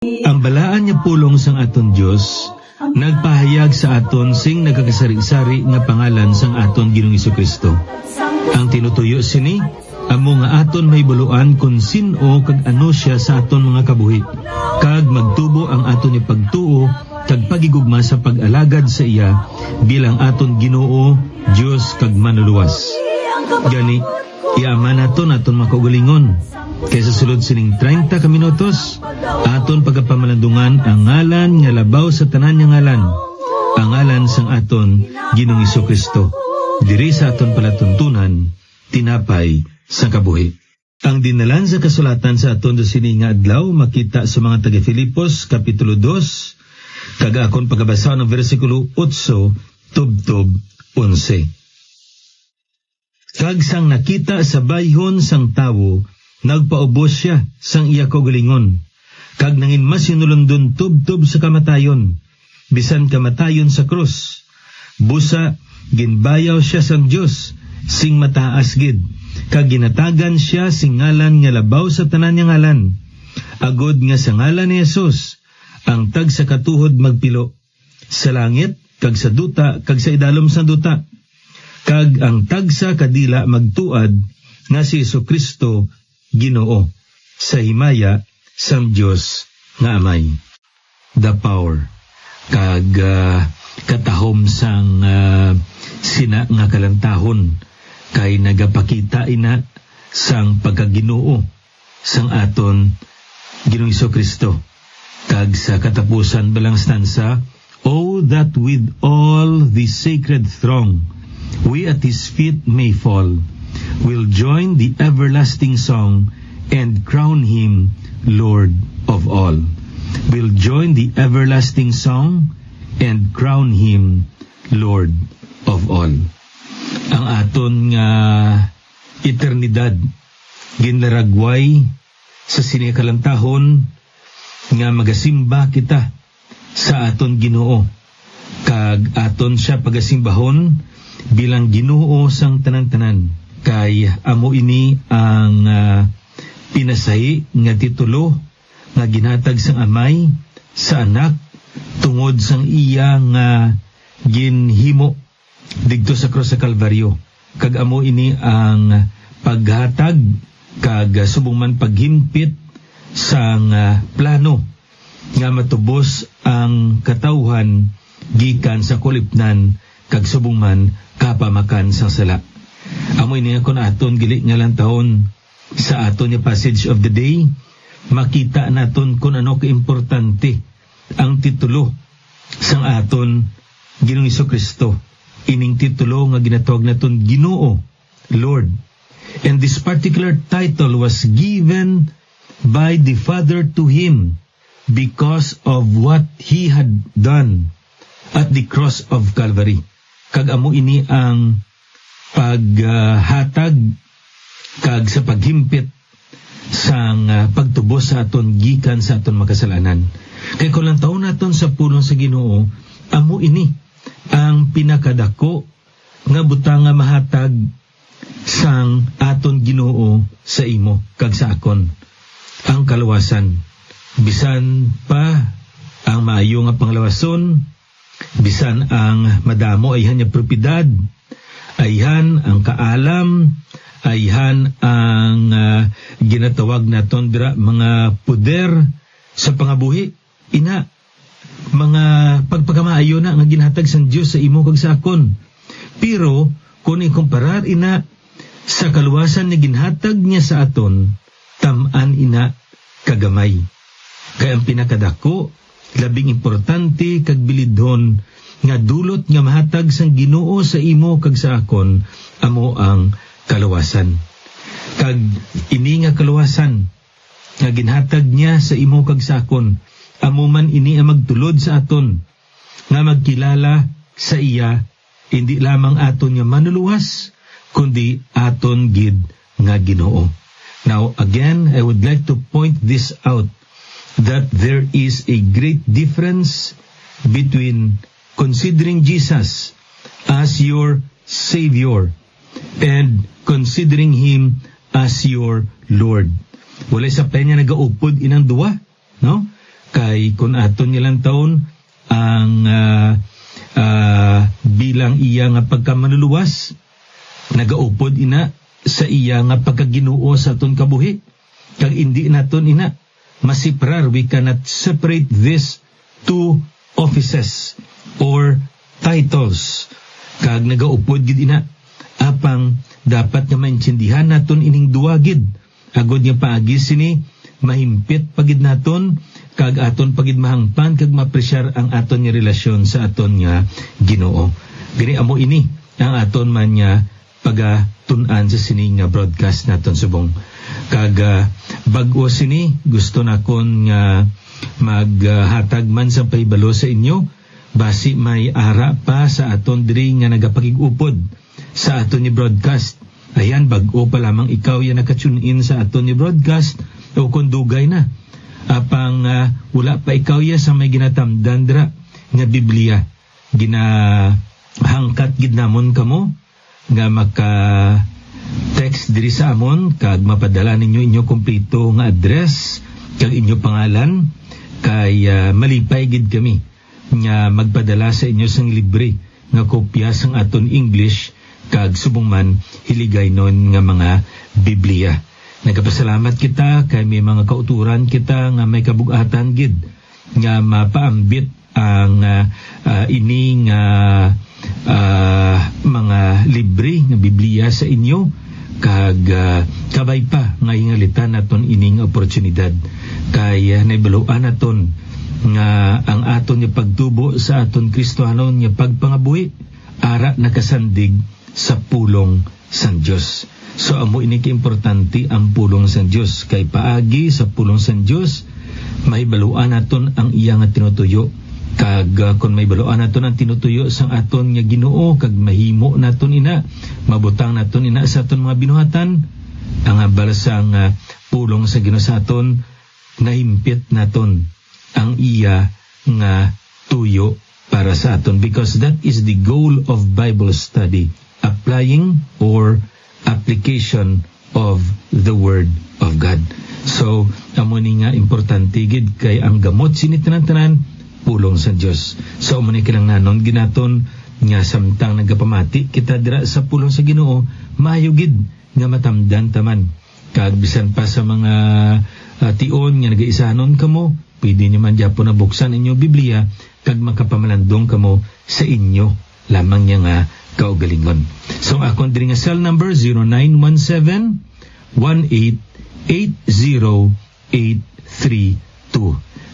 Ang balaan niya pulong sang aton Dios nagpahayag sa aton sing nagakasari-sari nga pangalan sang aton Ginoong Hesukristo. Ang tinutuyo sini amo nga aton may buluan kung sino kag ano siya sa aton mga kabuhi, kag magtubo ang aton ipagtuo kag pagigugma sa pag-alagad sa iya bilang aton Ginoo, Dios kag manluluwas. Gani iaman aton makaugalingon kaysa sulod sining 30 ka minutos aton pagapamalandungan ang ngalan nga labaw sa tanan nga ngalan, ang ngalan sang aton Ginoong Hesukristo, diri sa aton palatuntunan tinapay sa kabuhi. Ang dinalan sa kasulatan sa aton sini nga adlaw makita sa mga taga Filipos kapitulo 2 kag akon pagabasa ng bersikulo 8 tubtob 11. Kag sang nakita sa bayhon sang tawo, nagpaubos siya sang iya kaugalingon, kag nangin masinulundon tubtob sa kamatayon, bisan kamatayon sa krus. Busa ginbayaw siya sang Dios sing mataas gid, kag ginatagan siya sing ngalan nga labaw sa tanan nga ngalan, agod nga sa ngalan ni Jesus ang tag sa katuhod magpilo sa langit kag sa duta kag sa idalom sa duta, kag ang tag sa kadila magtuad nga si Hesukristo Ginoo sa himaya sang Dios nga Amay. The power kag katahom sang sina nga kalantahon kay nagapakita ina sang pagkaginoo sang aton Ginoong Hesukristo. Kag sa katapusan balang stansa, "Oh, that with all the sacred throng we at His feet may fall, will join the everlasting song and crown Him Lord of all." Will join the everlasting song and crown Him Lord of all. Ang aton nga eternidad ginlaragway sa sinikalantahon nga magasimba kita sa aton Ginoo, kag aton siya pagasimbahon bilang Ginoo sang tanan-tanan. Kay amo ini ang pinasahi nga titulo nga ginhatag sang Amay sa anak tungod sang iya nga ginhimo digto sa krus sa Kalbaryo. Kag amo ini ang paghatag kag subong man paghimpit sang plano nga matubos ang katawhan gikan sa kulipnan kag subong man kapamakan sa sala. Amo ini kon aton gili nga lantahon sa aton nga passage of the day, makita naton kung ano kaimportante ang titulo sang aton Ginoong Hesukristo. Ining titulo nga ginatawag naton Ginoo, Lord. And this particular title was given by the Father to Him because of what He had done at the cross of Calvary. Kag amo ini ang paghatag kag sa paghimpit sang pagtubos sa aton gikan sa aton makasalanan. Kay kung lang taon naton sa pulong sa Ginoo, amo ini ang pinakadako nga butang nga mahatag sang aton Ginoo sa imo kag sa akon, ang kaluwasan. Bisan pa ang maayo nga panglawason, bisan ang madamo ayhan nga propiedad, ayhan ang kaalam, ayhan ang ginatawag naton dira mga poder sa pangabuhi, ina mga pagpakamaayo na nga ginhatag sang Dios sa imo kag sa akon. Pero kung ikumparar ina sa kaluwasan nga ginhatag niya sa aton, tam-an ina kagamay. Kaya ang pinakadako, labing importante kag bilidhon nga dulot nga mahatag sang Ginoo sa imo kag sa akon, amo ang kaluwasan. Kag ini nga kaluwasan nga ginhatag niya sa imo kag sa akon, amo man ini ang magtulod sa aton nga magkilala sa iya, hindi lamang aton nga manuluwas, kundi aton gid nga Ginoo. Now again, I would like to point this out, that there is a great difference between considering Jesus as your Savior and considering Him as your Lord. Walay sa penya nagaupod inang duwa, no? kay kun aton nilang taon ang bilang iya nga pagkamanuluwas, nagaupod ina sa iya nga pagkaginuo sa aton kabuhi. Kag hindi naton ina masiprar, we cannot separate these two offices or titles. Kag nagaupod gid ina apang dapat nga maintindihan naton ining duwagid. Agod nga paagi sini mahimpit pagid naton kag aton pagid mahangpan kag mapresyar ang aton nga relasyon sa aton nga Ginoo. Gani amo ini ang aton man nga pagatun-an sa sini nga broadcast naton subong. Kag bag-o sini gusto nakon nga maghatag man sa pahibalo sa inyo basi may ara pa sa aton diri nga nagapakig-upod sa aton ni broadcast. Ayan, bag-o pa lamang ikaw yan nakatune in sa aton ni broadcast o kung dugay na apang wala pa ikaw ya sa may ginatamdan dira nga Biblia, ginahangkat gid namon kamo nga maka text diri sa amon kag mapadala ninyo inyo kompleto nga address kag inyo pangalan kay malipay gid kami nga magpadala sa inyo sang libre nga kopya sang aton English kag subong man hiligay nun nga mga Biblia. Nagapasalamat kita kay may mga kauturan kita nga may kabugatan gid nga mapaambit ang ining mga libre nga Biblia sa inyo kag kabay pa nga ingalitan naton ining oportunidad kay naibaluan naton nga ang aton nga pagtubo sa aton Kristohanon nga pagpangabuhi ara nakasandig sa pulong sang Dios. So amo ini importante ang pulong sang Dios kay paagi sa pulong sang Dios mahibaluan naton ang iya nga tinutuyo kag kun mahibaluan naton ang tinutuyo sang aton nga Ginoo kag mahimo naton ina mabutang naton ina sa aton mga binuhatan ang abal sang pulong sa Ginoo sa aton nahimpit naton ang iya nga tuyo para sa aton because that is the goal of Bible study, applying or application of the Word of God. So, amo ni nga importante gid kay ang gamot sini tanan-tanan pulong sa Dios. So, amo ni kilang nanon ginaton nga samtang nagapamati kita dira sa pulong sa Ginoo, maayo gid nga matamdan taman. Kag bisan pa sa mga tion nga nagaisanon kamo, pwede niyo man gyapon na buksan inyo Biblia kag makapamalandong kamo sa inyo lamang niya nga kaugalingon. So akon diri nga cell number 0917-1880-832.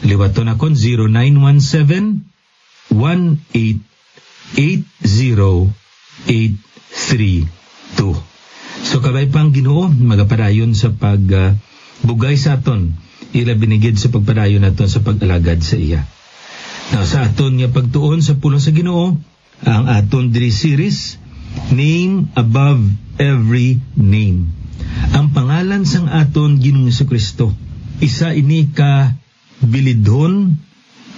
Liwaton akon 0917-1880-832. So kabay pang Ginoo magapadayon sa pagbugay sa aton ila binigid sa pagpadayon naton sa pag-alagad sa iya. Now sa aton nga pagtuon sa pulong sa Ginoo ang aton diri series Name Above Every Name. Ang pangalan sang aton Ginoong Jesucristo isa ini ka bilidhon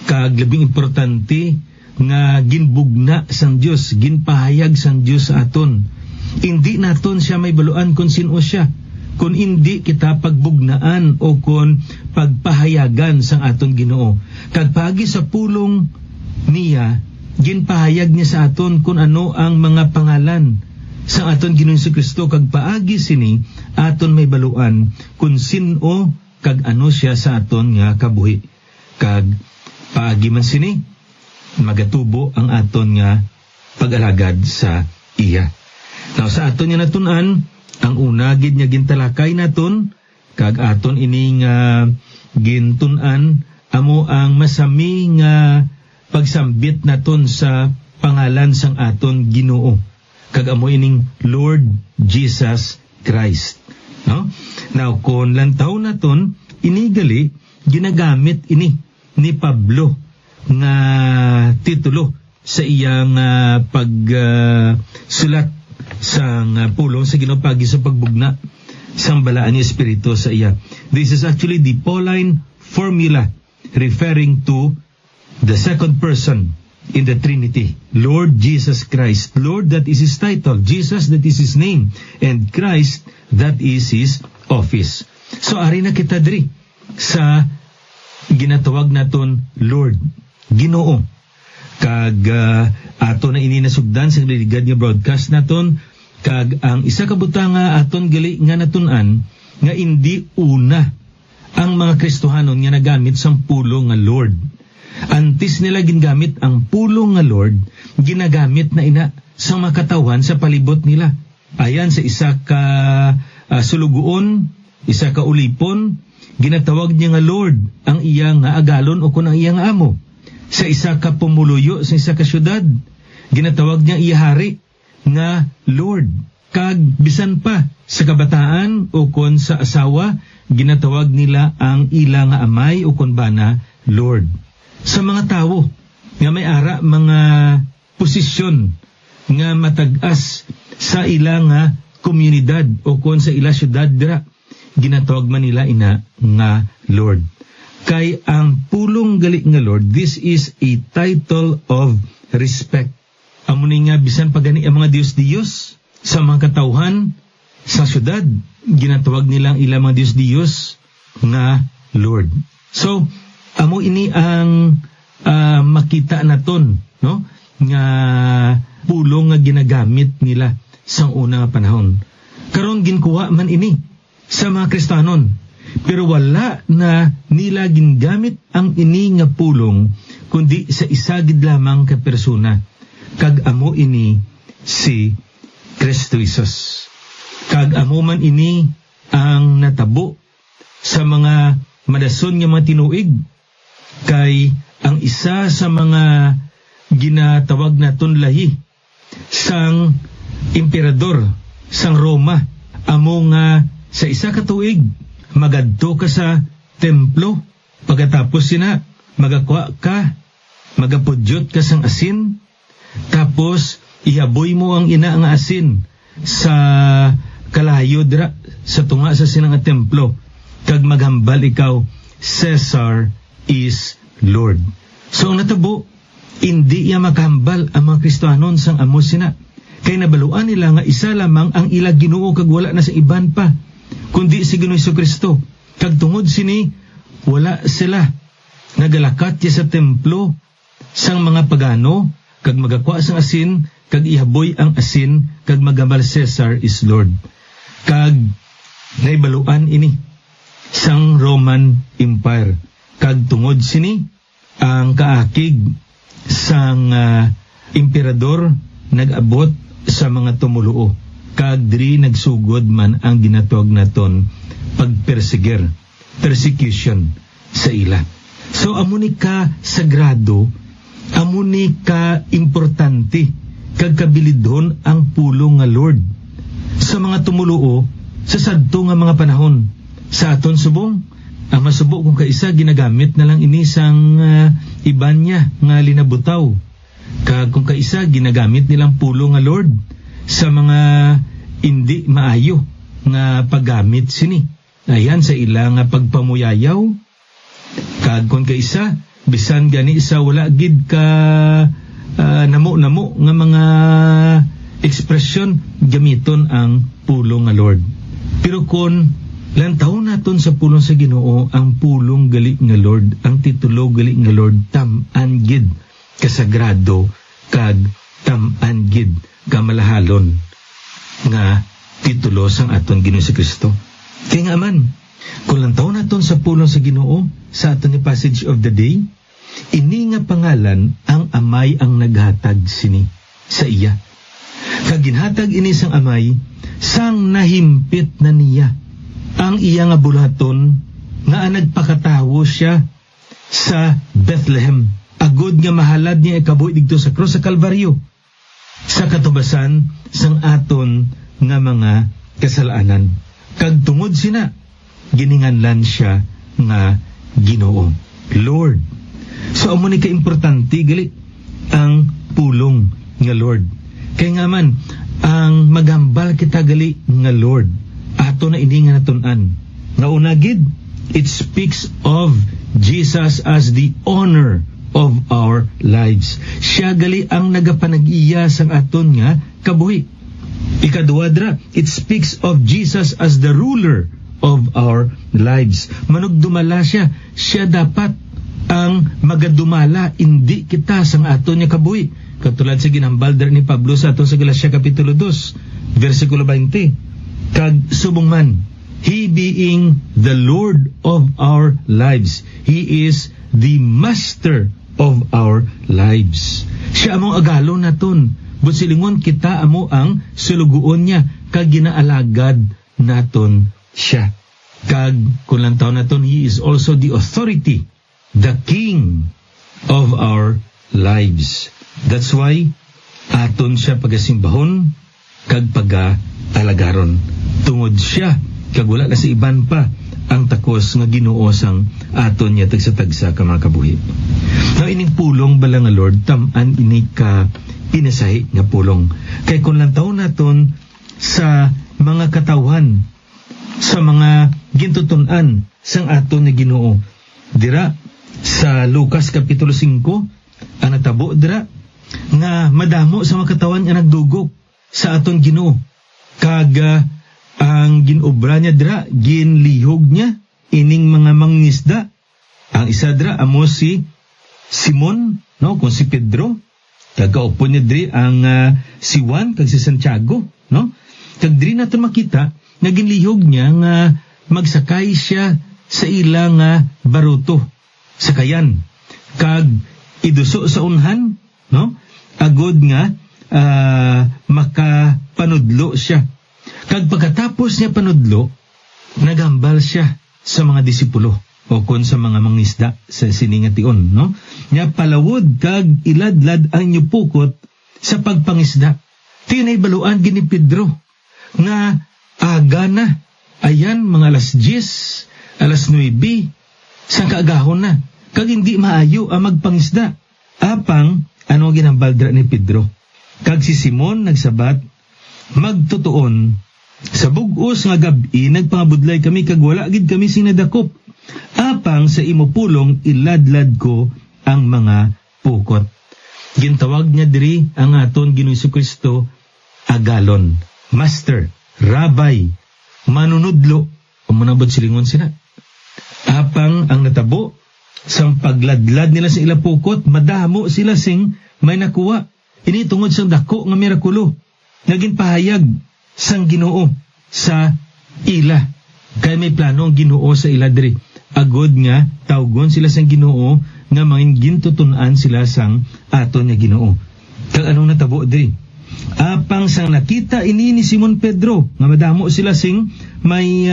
kag labing importante nga ginbugna sang Dios, ginpahayag sang Dios sa aton. Hindi naton siya may baluan kung sino siya kung hindi kita pagbugnaan o kung pagpahayagan sang aton Ginoo. Kag pagi sa pulong niya ginpahayag niya sa aton kung ano ang mga pangalan sa aton Ginoong Jesucristo kag paagi sini aton may baluan kung sino kag ano siya sa aton nga kabuhi. Kag paagi man sini magatubo ang aton nga pag-alagad sa iya. Now sa aton nga natun-an ang una gid nga gintalakay naton kag aton ining gintun-an amo ang masami nga pagsambit naton sa pangalan sang aton Ginoo kag amo ining Lord Jesus Christ, no? Now kun lantaw naton inigali ginagamit ini ni Pablo nga titulo sa iyang pagsulat sang pulong sa Ginoo pagi sa pagbugna sang balaan ni Espiritu sa iya. This is actually the Pauline formula referring to the second person in the Trinity, Lord Jesus Christ. Lord, that is his title. Jesus, that is his name. And Christ, that is his office. So ari na kita diri sa ginatawag naton Lord, Ginoo. Kag ato na ini nasugdan sa liligad nga broadcast naton, kag ang isa ka butanga aton gali nga natun-an nga indi una ang mga Kristohanon nga nagamit sang pulo nga Lord. Antes nila gingamit ang pulo nga Lord, ginagamit na ina sa mga katawan sa palibot nila. Ayan sa isa ka sulugoon, isa ka ulipon, ginatawag niya nga Lord ang iya nga agalon o kun ang iya nga amo. Sa isa ka pumuluyo sa isa ka syudad, ginatawag niya iya hari nga Lord. Kag bisan pa sa kabataan o kon sa asawa, ginatawag nila ang ila nga amay o kon bana Lord. Sa mga tawo nga may ara mga posisyon nga matag-as sa ila nga komunidad o kon sa ila syudad dira, ginatawag man nila ina nga Lord. Kay ang pulong gali nga Lord, this is a title of respect. Amo ni nga bisan pagani ang mga Diyos-Diyos sa mga katawhan sa syudad, ginatawag nilang ilang mga Diyos-Diyos nga Lord. So, amo ini ang makita naton, no? Nga pulong nga ginagamit nila sa unang panahon. Karon ginkuha man ini sa mga Kristanon, pero wala na nila gingamit ang ini nga pulong kundi sa isa gid lamang ka persona, kag amo ini si Kristo Jesus. Kag amo man ini ang natabo sa mga madason nga mga tinuig, kay ang isa sa mga ginatawag naton lahi sang emperador sang Roma, amo nga sa isa ka tuig magadto ka sa templo, pagkatapos sina magakuha ka, magapudyot ka sang asin, tapos ihaboy mo ang ina nga asin sa kalayo dira sa tunga sa sinang templo, kag maghambal ikaw, Caesar is Lord. So ang natabo, hindi iya makahambal ang mga Kristohanon sang amo sina, kay nabaluan nila nga isa lamang ang ila Ginoo kag wala na sa iban pa kundi si Ginoong Jesucristo. Kag tungod sini wala sila nagalakat sa templo sang mga pagano, kag magakuha sang asin, kag ihaboy ang asin, kag magambal Caesar is Lord. Kag naibaluan ini sang Roman Empire, kag tungod sini ang kaakig sang emperador nag-abot sa mga tumuluo, kag diri nagsugod man ang ginatawag naton persecution sa ila. So amo ni ka sagrado, amo ni ka importante, kag kabilidhon ang pulong nga Lord sa mga tumuluo sa sadto nga mga panahon. Sa aton subong, ang masubo kung kaisa ginagamit na lang ini sang iban niya nga linabutaw, kag kung kaisa ginagamit nilang pulong nga Lord sa mga hindi maayo nga paggamit sini. Ayan sa ila nga pagpamuyayaw, kag kung kaisa bisan gani sa wala gid ka namo-namo nga mga ekspresyon, gamiton ang pulong nga Lord. Pero kung lantaw naton sa pulong sa Ginoo, ang pulong gali nga Lord, ang titulo gali nga Lord, tam-an gid kasagrado, kag tam-an gid kamalahalon nga titulo sang aton Ginoo si Kristo. Kaya nga man, kung lantaw naton sa pulong sa Ginoo, sa aton ni passage of the day, ini nga pangalan ang amay ang naghatag sini sa iya. Kag ginhatag ini sang amay, sang nahimpit na niya ang iya nga bulaton nga nagpakatawo siya sa Bethlehem, agud nga mahalad niya ikabuhi didto sa krus sa Kalbaryo, sa katubasan sang aton nga mga kasalanan. Kag tungod sina, gininganlan siya nga Ginoo, Lord. So amo ni ka-importante gali ang pulong nga Lord. Kaya nga man, ang maghambal kita gali nga Lord, ato na ini nga natun-an. Nauna gid, it speaks of Jesus as the honor of our lives. Siya gali ang nagapanag-iya sang aton nga kabuhi. Ikaduwa dra, it speaks of Jesus as the ruler of our lives. Manugdumala siya. Siya dapat ang magadumala, hindi kita sang ato niya kabuhi. Katulad sa ginambal ni Pablo sa ato sa Galatia Kapitulo 2, versikulo 20. Kag subong man, He being the Lord of our lives, He is the Master of our lives. Siya among agalo naton. Busilingon kita amo ang suluguon niya, kag ginaalagad naton siya. Kag kung lang taon naton, He is also the authority, the King of our lives. That's why aton siya pagasimbahon kag pag-alagaron. Tungod siya kag wala na sa iban pa ang takos nga Ginoo sang aton niya tagsa-tagsa ka mga kabuhi. Now ining pulong bala nga Lord, tam-an ini ka inasahi nga pulong. Kay kung lang taon naton sa mga katawan, sa mga gintutunan sang aton nga Ginoo. Dira sa Lucas Kapitulo 5, ang natabo dira nga madamo sa mga katawan nga nagdugok sa aton Ginoo. Kag ang ginobra niya dira, ginlihog niya ining mga mangisda. Ang isa dira amo si Simon, no, kung si Pedro. Kagaupo niya diri ang si Juan kag si Santiago, no? Kag diri naton makita nga ginlihog niya nga magsakay siya sa ilang baruto, sakayan. Kag iduso sa unhan, no? Agod nga makapanudlo siya. Kag pagkatapos niya panudlo, nagambal siya sa mga disipulo o kon sa mga mangisda sa siningation, no? Nya palawod kag iladlad ang nyupukot sa pagpangisda. Tinay baluan gini Pedro nga aga na, ayan mga alas 10, alas 9 sa kaagahon na, kag hindi maayo ang magpangisda. Apang ano ginambal dira ni Pedro? Kag si Simon nagsabat, magtutuon sa bug-os nga gabi nagpangabudlay kami kag wala gid kami sinadakop. Apang sa imo pulong iladlad ko ang mga pukot. Gintawag niya diri ang aton Ginoong Kristo agalon, master, rabbi, manunudlo, o manabot silingon sila. Apang ang natabo sang pagladlad nila sa ila pukot, madamo sila sing may nakuha. Ini tungod sang dako nga mirakulo naging pahayag sang Ginoo sa ila. Kay may plano ang Ginoo sa ila diri. Agod nga tawgon sila sang Ginoo nga mangin gintutunan sila sang aton nga Ginoo. Kag anong natabo diri? Apang sang nakita ini ni Simon Pedro nga madamo sila sing may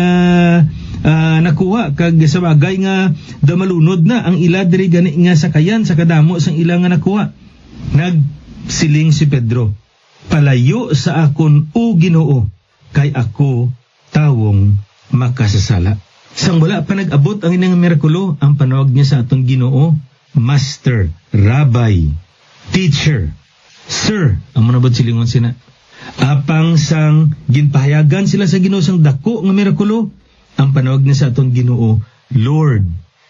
nakuha, kag sa bagay nga damalunod na ang ila diri gani nga sakayan sa kadamo sang ila nga nakuha. Nagsiling si Pedro, palayo sa akon o Ginoo, kay ako tawong makasasala. Sang wala pa nag-abot ang inang mirakulo, ang panawag niya sa atong Ginoo, Master, Rabbi, Teacher, Sir, ang manabot silingon sina. Apang sang ginpahayagan sila sa Ginoo sang dako nga mirakulo, ang panawag niya sa atong Ginoo, Lord.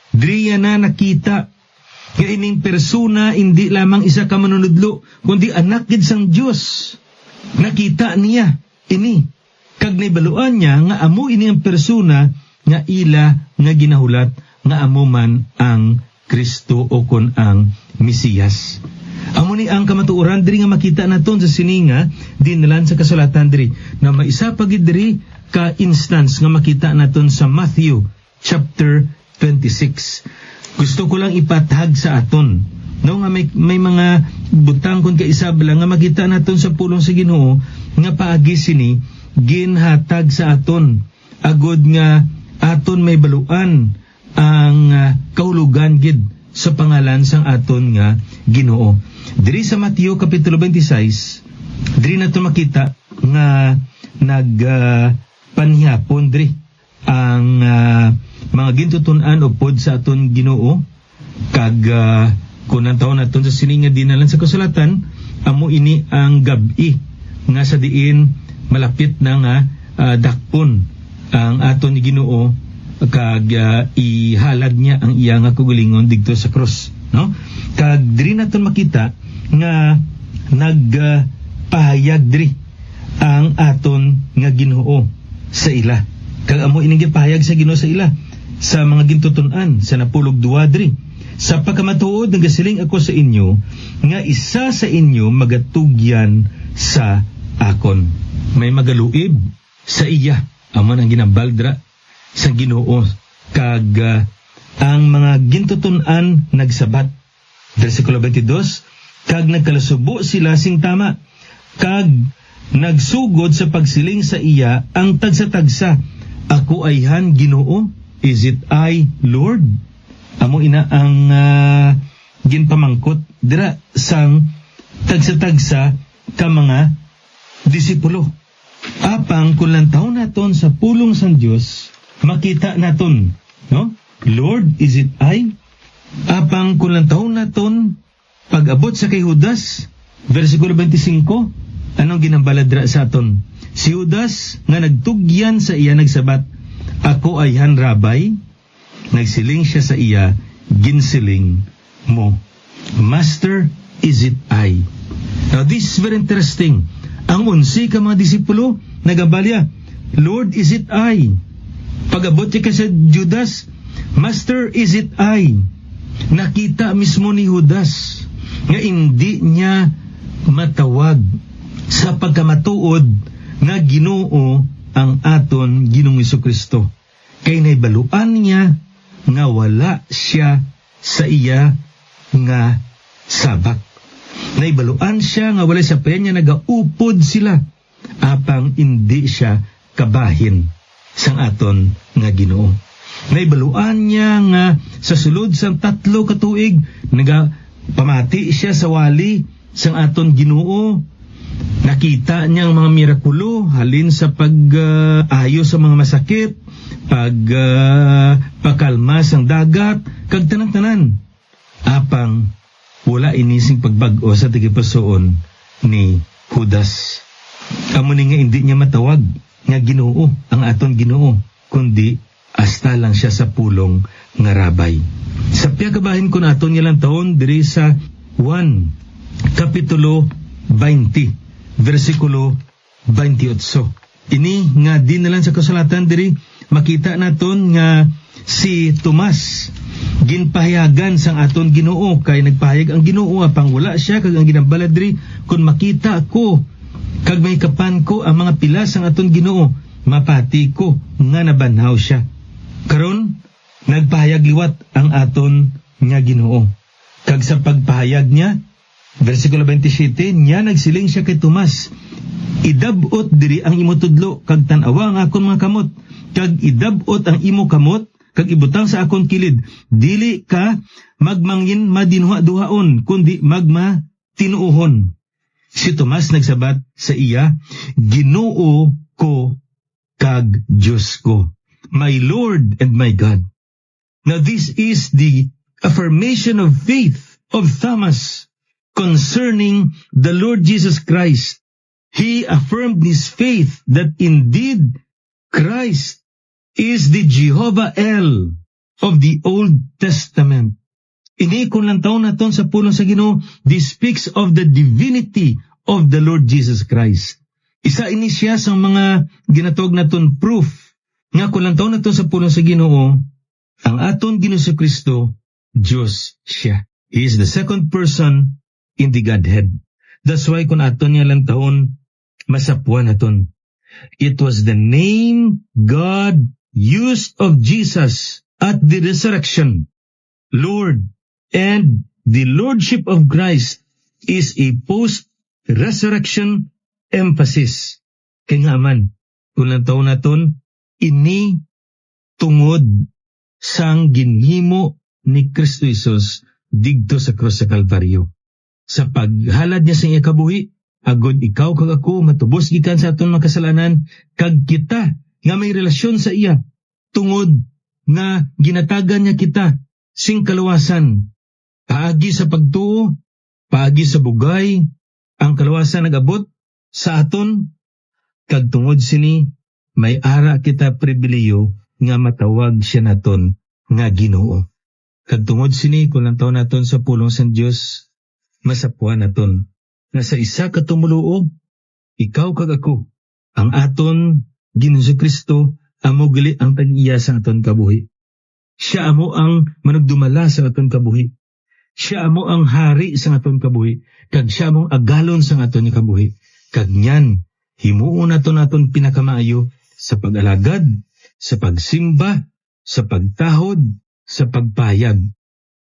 Driya na nakita nga ining persona hindi lamang isa ka manunudlo, kundi anak gid sang Dios. Nakita niya ini, kag naibaluan niya nga amo ini ang persona nga ila nga ginahulat nga amo man ang Kristo o kon ang Mesiyas. Amo ni ang kamatuoran diri nga makita naton sa sininga dinalan sa kasulatan diri na maisa pagid diri ka instance nga makita naton sa Matthew chapter 26. Gusto ko lang ipatag sa aton, no, nga may mga butang kon kaisa bala nga makita naton sa pulong sa Ginoo nga paagi sini ginhatag sa aton agod nga aton may baluan ang kahulugan gid sa pangalan sang aton nga Ginoo. Diri sa Mateo Kapitulo 26, diri naton makita nga panhiyapon diri ang mga gintutunan upod sa aton Ginoo. Kag kung ang taon naton sa sininga dinalan sa kasulatan, amo ini ang gabi nga sa diin malapit na nga dakpon ang aton ni Ginoo, kag ihalad niya ang iya nga kagalingon didto sa cross, no? Kag diri naton makita nga nagpahayag diri ang aton nga Ginoo sa ila. Kag amo ining gipahayag sa Ginoo sa ila sa mga gintuton-an sa napulog duwadri. Sa pagkamatuod nagasiling ako sa inyo nga isa sa inyo magatugyan sa akon. May magaluib sa iya. Amo ang ginabaldra sa Ginoo kag ang mga gintuton-an nagsabat. Versikulo 22, kag nagkalasubo sila sing tama, kag nagsugod sa pagsiling sa iya ang tagsa-tagsa, ako ay han Ginoo, is it I, Lord? Amo ina ang ginpamangkot dira sang tagsa-tagsa ka mga disipulo. Apang kung lantaw naton sa pulong sang Dios, makita naton, no? Lord, is it I? Apang kung lantaw naton pag-abot sa kay Judas, versikulo 25, anong ginambalad dira sa aton? Si Judas nga nagtugyan sa iya nagsabat, ako ay han Rabay. Nagsiling siya sa iya, ginsiling mo, Master, is it I? Now this is very interesting. Ang 11 ka mga disipulo nagabalya, Lord, is it I? Pag-abot siya sa Judas, Master, is it I? Nakita mismo ni Judas nga hindi niya matawag sa pagkamatuod nga Ginoo ang aton Ginoong Jesucristo. Kay naibaluan niya nga wala siya sa iya nga sabak. Naibaluan siya nga wala sa penya nagaupod sila apang hindi siya kabahin sang aton nga Ginoo. Naibaluan niya nga sa sulod sang 3 ka tuig pamati siya sa wali sang aton Ginoo. Nakita niya ang mga mirakulo halin sa pag-ayos sa mga masakit, pakalma sang dagat, kag tanan-tanan. Apang wala inising pagbag-o sa tigipasoon ni Judas. Amo ni nga hindi niya matawag nga Ginoo ang aton Ginoo, kundi asta lang siya sa pulong nga Rabay. Sa piyakabahin ko naton niya lang taon diri sa 1 Kapitulo 20 versikulo 28. Ini nga dinalan sa kasulatan diri makita naton nga si Tomas ginpahayagan sang aton Ginoo kay nagpahayag ang Ginoo apang wala siya kag ang ginambalad diri kun makita ko kag may kapan ko ang mga pilas sang aton Ginoo mapati ko nga nabanhaw siya. Karon nagpahayag liwat ang aton nga Ginoo. Kag sa pagpahayag niya versikulo 27, niya nagsiling siya kay Tomas, idabot diri ang imo tudlo kag tan-awa ang akon mga kamot, kag idabot ang imo kamot kag ibutang sa akon kilid, dili ka magmangin madinhuha-duhaon kundi magma tinuohon. Si Tomas nagsabat sa iya, Ginoo ko kag Diyos ko, my Lord and my God. Now this is the affirmation of faith of Thomas concerning the Lord Jesus Christ. He affirmed his faith that indeed Christ is the Jehovah El of the Old Testament. Ini kung lang taon naton sa pulong sa Ginoo, this speaks of the divinity of the Lord Jesus Christ. Isa ini siya sa mga ginatawag naton proof nga kung lang taon naton sa pulong sa Ginoo, ang aton Ginoo si Kristo, Diyos siya. He is the second person in the Godhead. That's why kung aton niya lang taon, masapuan aton. It was the name God used of Jesus at the resurrection, Lord, and the Lordship of Christ is a post-resurrection emphasis. Kaya nga man, kung lang taon naton, ini tungod sang ginhimo ni Kristo Jesus digto sa krus sa Kalbaryo. Sa paghalad niya sa iya kabuhi, agod ikaw kag ako matubos gikan sa aton mga kasalanan, kag kita nga may relasyon sa iya, tungod nga ginatagan niya kita sing kaluwasan. Paagi sa pagtuo, paagi sa bugay, ang kaluwasan nagabot sa aton, kag tungod sini, may ara kita pribiliyo nga matawag siya naton nga Ginoo. Kag tungod sini, kung lang taon naton sa pulong sa Diyos, masapuan naton nga sa isa katumuloog, ikaw kag ako, ang aton Ginoong Kristo amo gali ang tag-iya sa aton kabuhi. Siya amo ang managdumala sa aton kabuhi. Siya amo ang hari sa aton kabuhi, kag siya amo agalon sa aton kabuhi. Kag nyan, himuon naton pinakamaayo sa pag-alagad, sa pagsimba, sa pagtahod, sa pagpayag,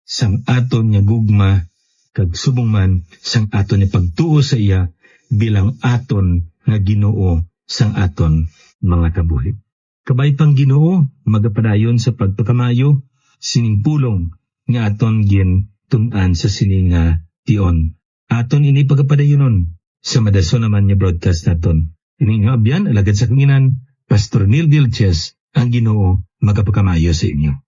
sang aton nga gugma, kag subong man sang aton nga pagtuo sa iya bilang aton nga Ginoo sang aton mga kabuhi. Kabay pang Ginoo, magapadayon sa pagpakamayo, sining pulong nga aton gin tun-an sa sining nga tion. Aton ini pagapadayonon sa madason naman nga broadcast naton. Ini nga abyan, alagad sa kanginan, Pastor Neil Vilches, ang Ginoo magapakamayo sa inyo.